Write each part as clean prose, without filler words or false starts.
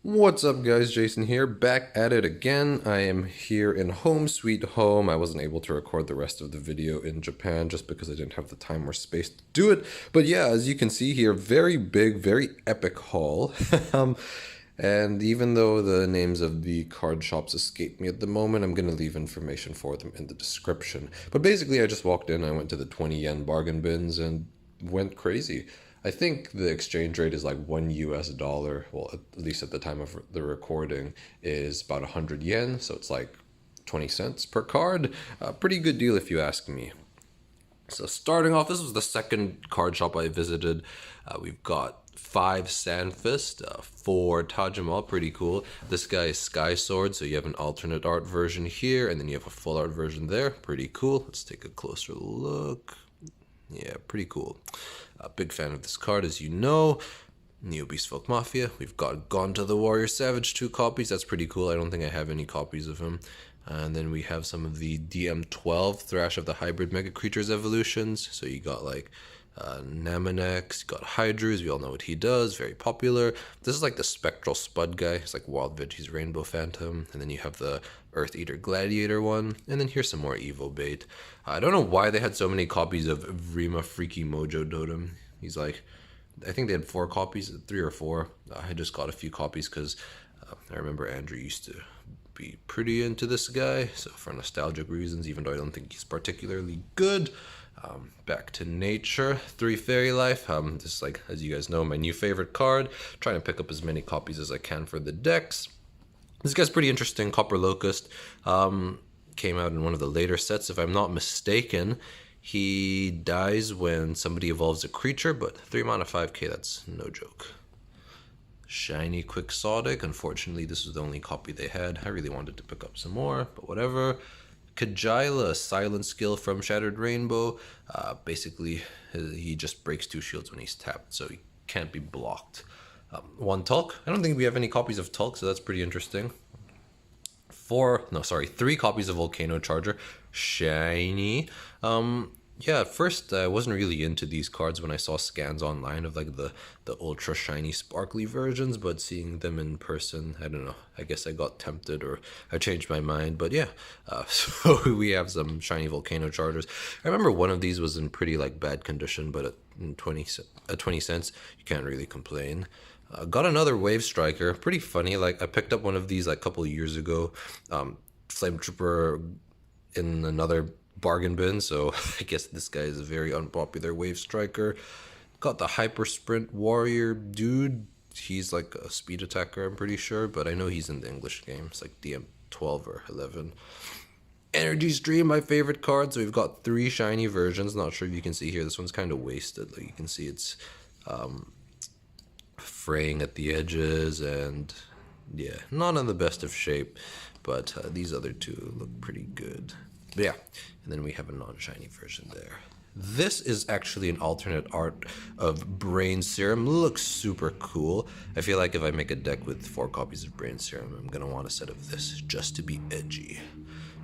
What's up guys, Jason here, back at it again. I am here in home sweet home. I wasn't able to record the rest of the video in Japan just because I didn't have the time or space to do it. But yeah, as you can see here, very big, very epic haul. And even though the names of the card shops escape me at the moment, I'm going to leave information for them in the description. But basically I just walked in, I went to the 20 yen bargain bins and went crazy. I think the exchange rate is like $1. Well, at least at the time of the recording, is about 100 yen. So it's like 20 cents per card. A pretty good deal if you ask me. So starting off, this was the second card shop I visited. We've got 5 Sandfist, 4 Tajimal, pretty cool. This guy is Sky Sword, so you have an alternate art version here, and then you have a full art version there. Pretty cool. Let's take a closer look. Yeah, pretty cool. A big fan of this card, as you know. Neo Beast Folk Mafia. We've got Gone to the Warrior Savage, 2 copies. That's pretty cool. I don't think I have any copies of him. And then we have some of the DM12 Thrash of the Hybrid Mega Creatures evolutions. So you got like Namanex, you got Hydrus, we all know what he does, very popular. This is like the Spectral Spud guy, it's like Wild Veggies Rainbow Phantom. And then you have the Earth Eater Gladiator one. And then here's some more Evo bait. I don't know why they had so many copies of Vrima Freaky Mojo Totem. He's like, I think they had 4 copies, 3 or 4. I just got a few copies because I remember Andrew used to be pretty into this guy, so for nostalgic reasons, even though I don't think he's particularly good. Back to nature, 3 Fairy Life. Just like, as you guys know, my new favorite card. Trying to pick up as many copies as I can for the decks. This guy's pretty interesting. Copper Locust came out in one of the later sets, if I'm not mistaken. He dies when somebody evolves a creature, but 3 mana 5k, that's no joke. Shiny Quixotic. Unfortunately, this was the only copy they had. I really wanted to pick up some more, but whatever. Kajila, silent skill from Shattered Rainbow. Basically, he just breaks 2 shields when he's tapped, so he can't be blocked. 1 Tulk. I don't think we have any copies of Tulk, so that's pretty interesting. 3 copies of Volcano Charger. Shiny. Yeah, at first I wasn't really into these cards when I saw scans online of like the ultra shiny sparkly versions, but seeing them in person, I don't know, I guess I got tempted or I changed my mind. But yeah, so we have some shiny Volcano Chargers. I remember one of these was in pretty like bad condition, but at 20 cents, you can't really complain. Got another Wave Striker, pretty funny. Like I picked up one of these like a couple of years ago, Flame Trooper in another bargain bin, so I guess this guy is a very unpopular Wave Striker. Got the Hyper Sprint Warrior dude. He's like a speed attacker, I'm pretty sure, but I know he's in the English game. It's like DM12 or 11. Energy Stream, my favorite card. So we've got 3 shiny versions. Not sure if you can see here. This one's kind of wasted. Like you can see it's fraying at the edges and yeah, not in the best of shape, but these other 2 look pretty good. But yeah, and then we have a non-shiny version there. This is actually an alternate art of Brain Serum. Looks super cool. I feel like if I make a deck with 4 copies of Brain Serum, I'm going to want a set of this just to be edgy.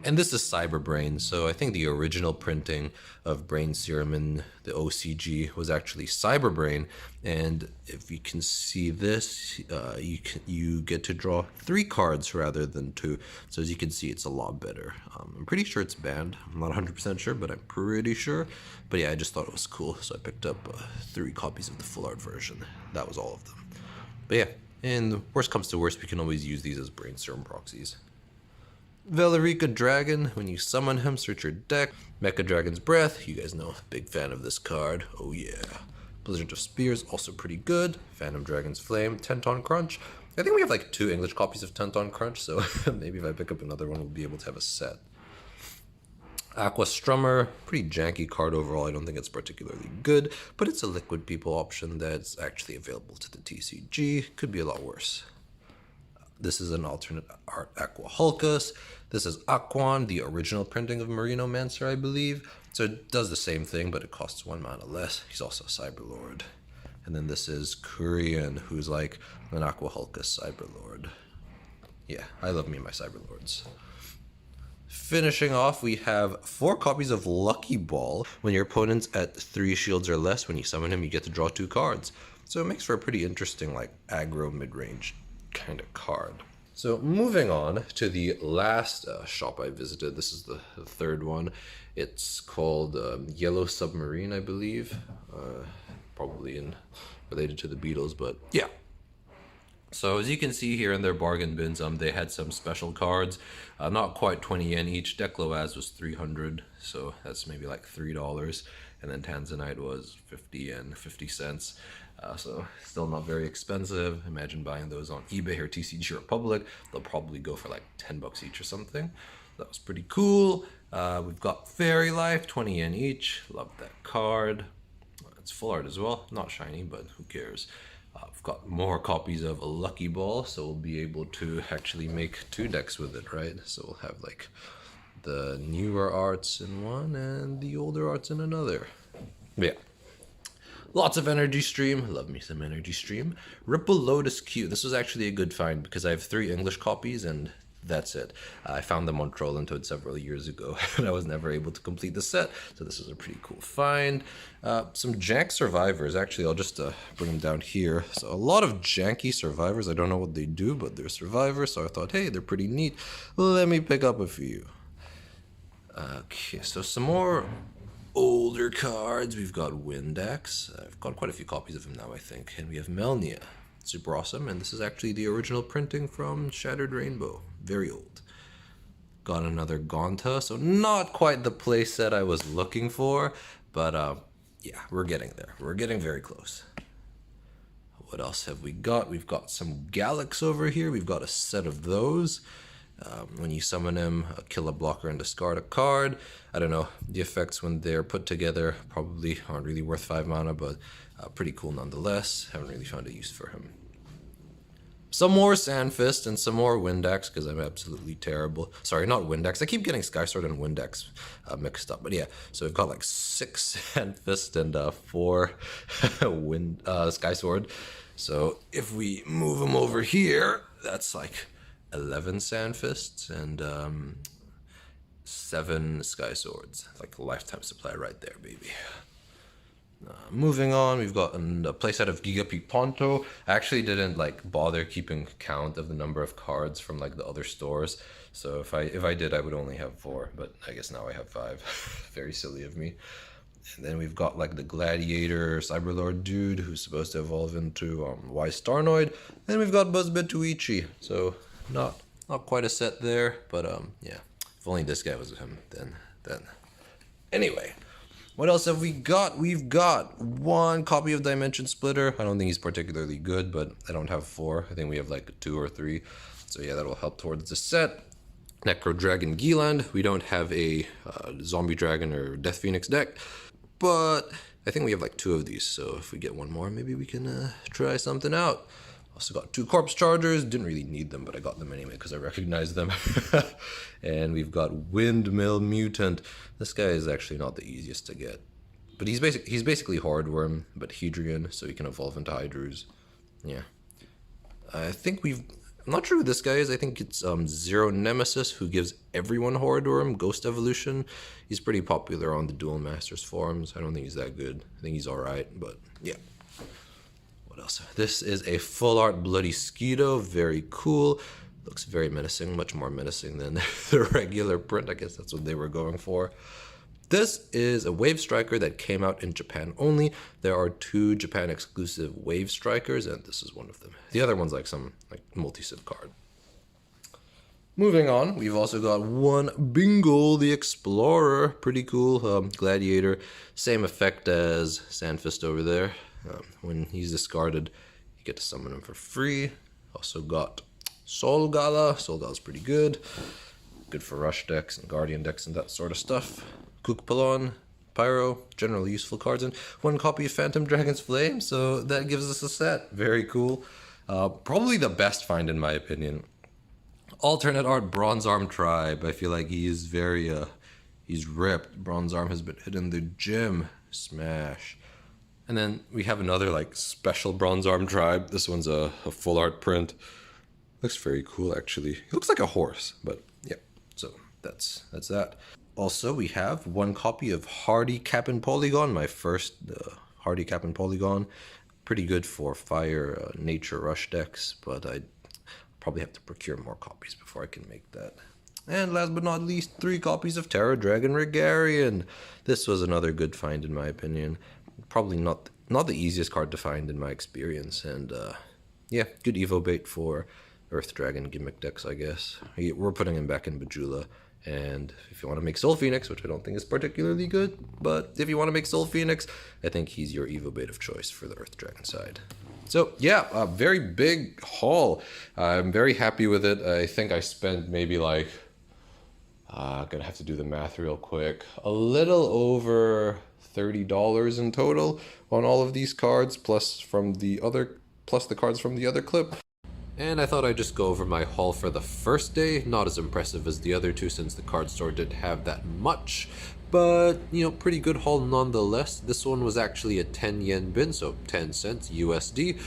And this is Cyber Brain, so I think the original printing of Brain Serum in the OCG was actually Cyber Brain. And if you can see this, you get to draw 3 cards rather than 2. So as you can see, it's a lot better. I'm pretty sure it's banned. I'm not 100% sure, but I'm pretty sure. But yeah, I just thought it was cool, so I picked up 3 copies of the full art version. That was all of them. But yeah, and worst comes to worst, we can always use these as Brain Serum proxies. Velorica Dragon, when you summon him, search your deck. Mecha Dragon's Breath, you guys know, big fan of this card. Oh yeah. Blizzard of Spears, also pretty good. Phantom Dragon's Flame, Tenton Crunch. I think we have like 2 English copies of Tenton Crunch, so maybe if I pick up another one, we'll be able to have a set. Aqua Strummer, pretty janky card overall. I don't think it's particularly good, but it's a liquid people option that's actually available to the TCG. Could be a lot worse. This is an alternate art Aqua Hulkus. This is Aquan, the original printing of Marinomancer, I believe. So it does the same thing, but it costs 1 mana less. He's also a Cyberlord. And then this is Kurian, who's like an Aqua Hulkus Cyberlord. Yeah, I love me and my Cyberlords. Finishing off, we have 4 copies of Lucky Ball. When your opponent's at 3 shields or less, when you summon him, you get to draw 2 cards. So it makes for a pretty interesting, like, aggro mid-range kind of card. So moving on to the last shop I visited. This is the third one. It's called Yellow Submarine, I believe. Probably related to the Beatles, but yeah. So as you can see here in their bargain bins, they had some special cards, not quite 20 yen each. Decloaz was 300, so that's maybe like $3, and then Tanzanite was 50 yen, 50 cents. So still not very expensive. Imagine buying those on eBay or TCG Republic. They'll probably go for like 10 bucks each or something. That was pretty cool. We've got Fairy Life, 20 yen each. Love that card. It's full art as well. Not shiny, but who cares? I've got more copies of Lucky Ball, so we'll be able to actually make 2 decks with it, right? So we'll have like the newer arts in one and the older arts in another. Yeah. Lots of Energy Stream. Love me some Energy Stream. Ripple Lotus Q. This was actually a good find because I have 3 English copies and that's it. I found them on Troll and Toad several years ago and I was never able to complete the set, so this is a pretty cool find. Some jank survivors. Actually, I'll just bring them down here. So a lot of janky survivors. I don't know what they do, but they're survivors, so I thought, hey, they're pretty neat. Let me pick up a few. Okay, so some more older cards. We've got Windex. I've got quite a few copies of him now, I think. And we have Melnia. Super awesome. And this is actually the original printing from Shattered Rainbow. Very old. Got another Gonta. So not quite the playset I was looking for. But yeah, we're getting there. We're getting very close. What else have we got? We've got some Galax over here. We've got a set of those. When you summon him, kill a blocker and discard a card. I don't know, the effects when they're put together probably aren't really worth 5 mana, but pretty cool nonetheless. Haven't really found a use for him. Some more Sandfist and some more Windex, because I'm absolutely terrible. Sorry, not Windex. I keep getting Skysword and Windex mixed up. But yeah, so we've got like 6 Sandfist and 4 Skysword. So if we move them over here, that's like 11 Sandfists and 7 Skyswords. Like a lifetime supply right there, baby. Moving on, we've got a playset of Gigapeak Ponto. I actually didn't like bother keeping count of the number of cards from like the other stores. So if I did, I would only have 4, but I guess now I have 5. Very silly of me. And then we've got like the Gladiator Cyberlord dude who's supposed to evolve into Wise Starnoid. Then we've got Buzzbit Tuichi. So not quite a set there, but yeah. If only this guy was him, then. Anyway. What else have we got? We've got 1 copy of Dimension Splitter. I don't think he's particularly good, but I don't have 4. I think we have like 2 or 3. So yeah, that'll help towards the set. Necro Dragon Geeland. We don't have a Zombie Dragon or Death Phoenix deck, but I think we have like 2 of these. So if we get 1 more, maybe we can try something out. Also got 2 Corpse Chargers. Didn't really need them, but I got them anyway because I recognized them. And we've got Windmill Mutant. This guy is actually not the easiest to get, but he's basically Hordworm, but Hedrian, so he can evolve into Hydrus. Yeah, I think I'm not sure who this guy is. I think it's Zero Nemesis, who gives everyone Hordworm Ghost Evolution. He's pretty popular on the Duel Masters forums. I don't think he's that good. I think he's all right, but yeah. What else? This is a full art Bloody Skeeto. Very cool. Looks very menacing, much more menacing than the regular print. I guess that's what they were going for. This is a Wave Striker that came out in Japan only. There are 2 Japan exclusive Wave Strikers, and this is one of them. The other one's like some multi-civ card. Moving on, we've also got 1 Bingo the Explorer. Pretty cool. Gladiator. Same effect as Sandfist over there. When he's discarded, you get to summon him for free. Also got Solgala. Solgala's pretty good. Good for rush decks and guardian decks and that sort of stuff. Kukpalon, Pyro, generally useful cards, and 1 copy of Phantom Dragon's Flame, so that gives us a set. Very cool. Probably the best find in my opinion. Alternate art Bronze Arm Tribe. I feel like he is very, he's ripped. Bronze Arm has been hit in the gym. Smash. And then we have another like special Bronze Arm Tribe. This one's a full art print. Looks very cool actually. He looks like a horse, but yeah. So that's that. Also, we have 1 copy of Hardy Cap'n Polygon, my first Hardy Cap'n Polygon. Pretty good for fire nature rush decks, but probably have to procure more copies before I can make that. And last but not least, 3 copies of Terra Dragon Regarian. This was another good find in my opinion. Probably not the easiest card to find in my experience, and yeah, good Evo bait for Earth Dragon gimmick decks, I guess. We're putting him back in Bajula, and if you want to make Soul Phoenix, which I don't think is particularly good, but if you want to make Soul Phoenix, I think he's your Evo bait of choice for the Earth Dragon side. So yeah, a very big haul. I'm very happy with it. I think I spent maybe like, gonna have to do the math real quick, a little over $30 in total on all of these cards, plus the cards from the other clip. And I thought I'd just go over my haul for the first day. Not as impressive as the other two since the card store didn't have that much, but you know, pretty good haul nonetheless. This one was actually a 10 yen bin, so 10 cents USD.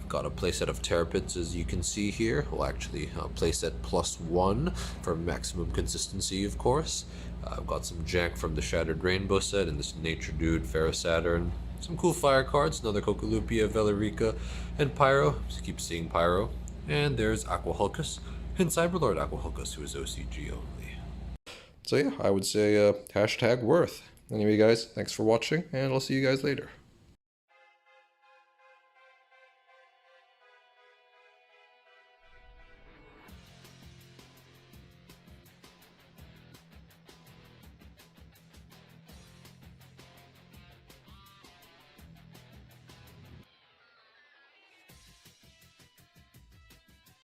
Got a playset of Terrapins, as you can see here. Well, actually, playset +1 for maximum consistency, of course. I've got some jank from the Shattered Rainbow set and this Nature Dude, Ferrosaturn. Some cool fire cards, another Cocolupia, Velorica, and Pyro. Just keep seeing Pyro. And there's Aqua Hulkus and Cyberlord Aqua Hulkus, who is OCG only. So yeah, I would say hashtag worth. Anyway guys, thanks for watching, and I'll see you guys later.